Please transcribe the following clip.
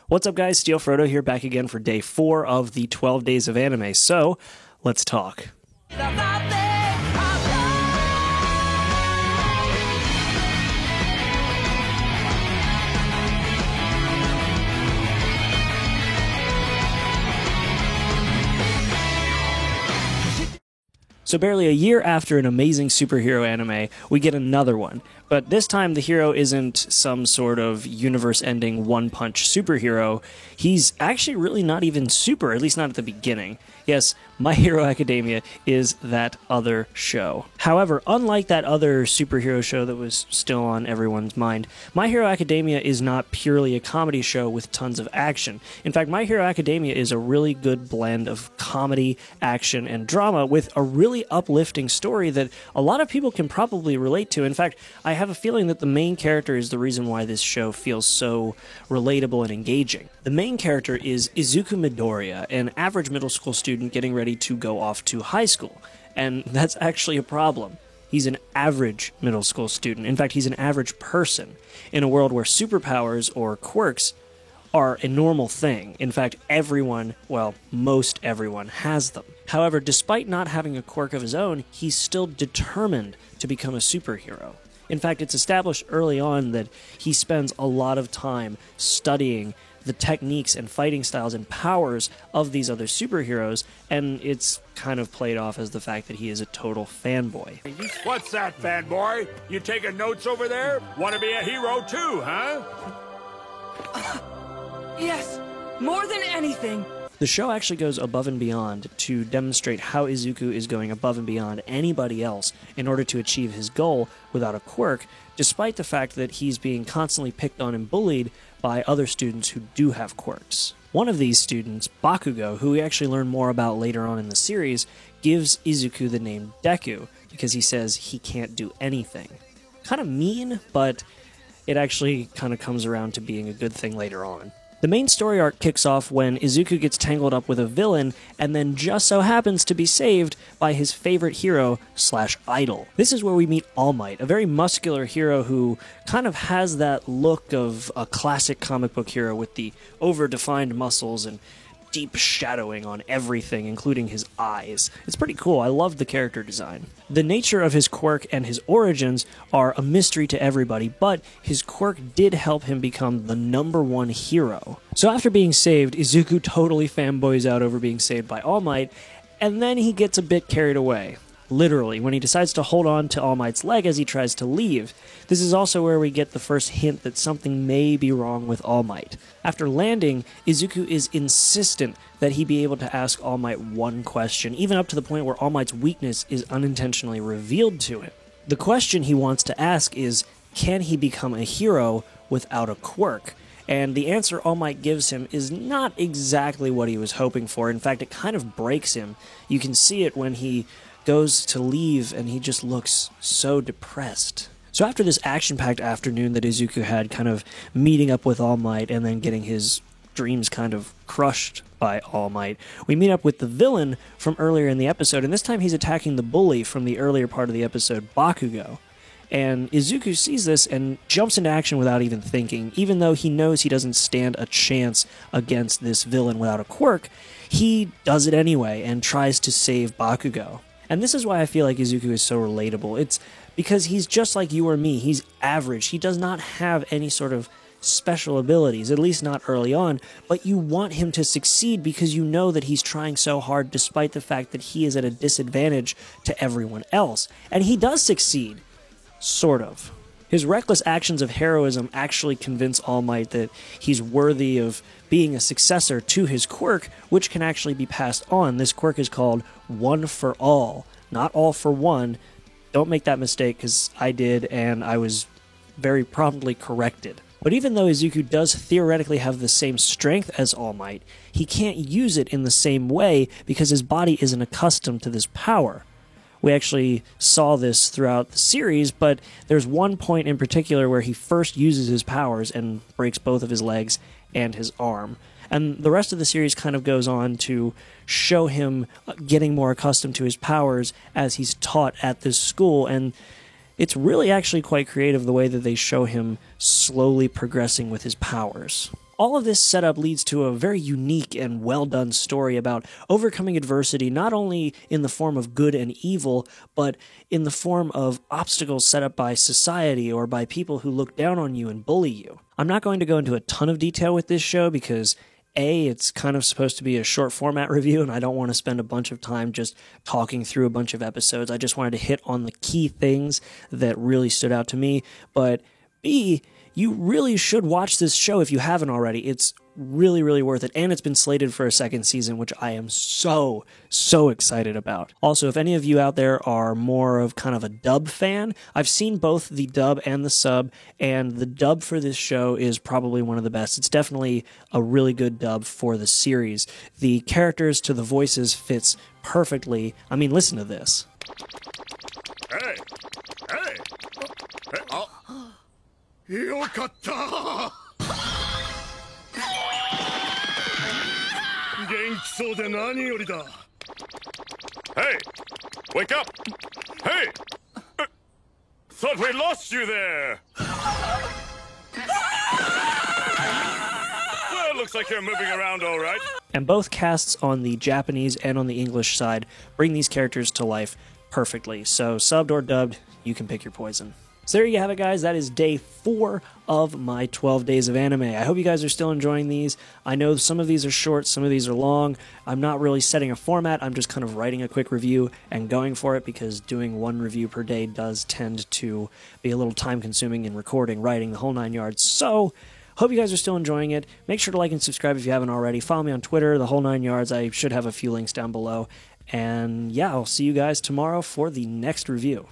What's up, guys? Steel Frodo here, back again for day 4 of the 12 Days of Anime. So, let's talk. So barely a year after an amazing superhero anime, we get another one. But this time the hero isn't some sort of universe-ending one-punch superhero. He's actually really not even super, at least not at the beginning. Yes, My Hero Academia is that other show. However, unlike that other superhero show that was still on everyone's mind, My Hero Academia is not purely a comedy show with tons of action. In fact, My Hero Academia is a really good blend of comedy, action, and drama with a really uplifting story that a lot of people can probably relate to. In fact, I have a feeling that the main character is the reason why this show feels so relatable and engaging. The main character is Izuku Midoriya, an average middle school student getting ready to go off to high school. And that's actually a problem. He's an average middle school student. In fact, he's an average person in a world where superpowers or quirks are a normal thing. In fact, everyone, well, most everyone has them. However, despite not having a quirk of his own, he's still determined to become a superhero. In fact, it's established early on that he spends a lot of time studying the techniques and fighting styles and powers of these other superheroes, and it's kind of played off as the fact that he is a total fanboy. What's that, fanboy? You taking notes over there? Want to be a hero too, huh? Yes, more than anything. The show actually goes above and beyond to demonstrate how Izuku is going above and beyond anybody else in order to achieve his goal without a quirk, despite the fact that he's being constantly picked on and bullied by other students who do have quirks. One of these students, Bakugo, who we actually learn more about later on in the series, gives Izuku the name Deku because he says he can't do anything. Kind of mean, but it actually kind of comes around to being a good thing later on. The main story arc kicks off when Izuku gets tangled up with a villain and then just so happens to be saved by his favorite hero / idol. This is where we meet All Might, a very muscular hero who kind of has that look of a classic comic book hero with the over-defined muscles and deep shadowing on everything, including his eyes. It's pretty cool. I love the character design. The nature of his quirk and his origins are a mystery to everybody, but his quirk did help him become the #1 hero. So after being saved, Izuku totally fanboys out over being saved by All Might, and then he gets a bit carried away. Literally, when he decides to hold on to All Might's leg as he tries to leave. This is also where we get the first hint that something may be wrong with All Might. After landing, Izuku is insistent that he be able to ask All Might one question, even up to the point where All Might's weakness is unintentionally revealed to him. The question he wants to ask is, can he become a hero without a quirk? And the answer All Might gives him is not exactly what he was hoping for. In fact, it kind of breaks him. You can see it when he goes to leave and he just looks so depressed. So after this action-packed afternoon that Izuku had, kind of meeting up with All Might and then getting his dreams kind of crushed by All Might, we meet up with the villain from earlier in the episode, and this time he's attacking the bully from the earlier part of the episode, Bakugo. And Izuku sees this and jumps into action without even thinking. Even though he knows he doesn't stand a chance against this villain without a quirk, he does it anyway and tries to save Bakugo. And this is why I feel like Izuku is so relatable. It's because he's just like you or me. He's average. He does not have any sort of special abilities, at least not early on, but you want him to succeed because you know that he's trying so hard despite the fact that he is at a disadvantage to everyone else. And he does succeed. Sort of. His reckless actions of heroism actually convince All Might that he's worthy of being a successor to his quirk, which can actually be passed on. This quirk is called One for All, not All for One. Don't make that mistake, because I did, and I was very promptly corrected. But even though Izuku does theoretically have the same strength as All Might, he can't use it in the same way because his body isn't accustomed to this power. We actually saw this throughout the series, but there's one point in particular where he first uses his powers and breaks both of his legs and his arm. And the rest of the series kind of goes on to show him getting more accustomed to his powers as he's taught at this school, and it's really actually quite creative the way that they show him slowly progressing with his powers. All of this setup leads to a very unique and well-done story about overcoming adversity, not only in the form of good and evil, but in the form of obstacles set up by society or by people who look down on you and bully you. I'm not going to go into a ton of detail with this show because it's kind of supposed to be a short format review, and I don't want to spend a bunch of time just talking through a bunch of episodes. I just wanted to hit on the key things that really stood out to me. But B, you really should watch this show if you haven't already. It's really, really worth it, and it's been slated for a second season, which I am so excited about. Also, if any of you out there are more of kind of a dub fan, I've seen both the dub and the sub, and the dub for this show is probably one of the best. It's definitely a really good dub for the series. The characters to the voices fits perfectly. I mean, listen to this. Hey! Oh. よかった元気そうで何よりだ Hey! Wake up! Hey! Thought we lost you there! Well, looks like you're moving around all right. And both casts on the Japanese and on the English side bring these characters to life perfectly. So, subbed or dubbed, you can pick your poison. So there you have it, guys. That is day 4 of my 12 days of anime. I hope you guys are still enjoying these. I know some of these are short, some of these are long. I'm not really setting a format. I'm just kind of writing a quick review and going for it because doing one review per day does tend to be a little time-consuming in recording, writing, the whole 9 yards. So hope you guys are still enjoying it. Make sure to like and subscribe if you haven't already. Follow me on Twitter, the whole 9 yards. I should have a few links down below. And yeah, I'll see you guys tomorrow for the next review.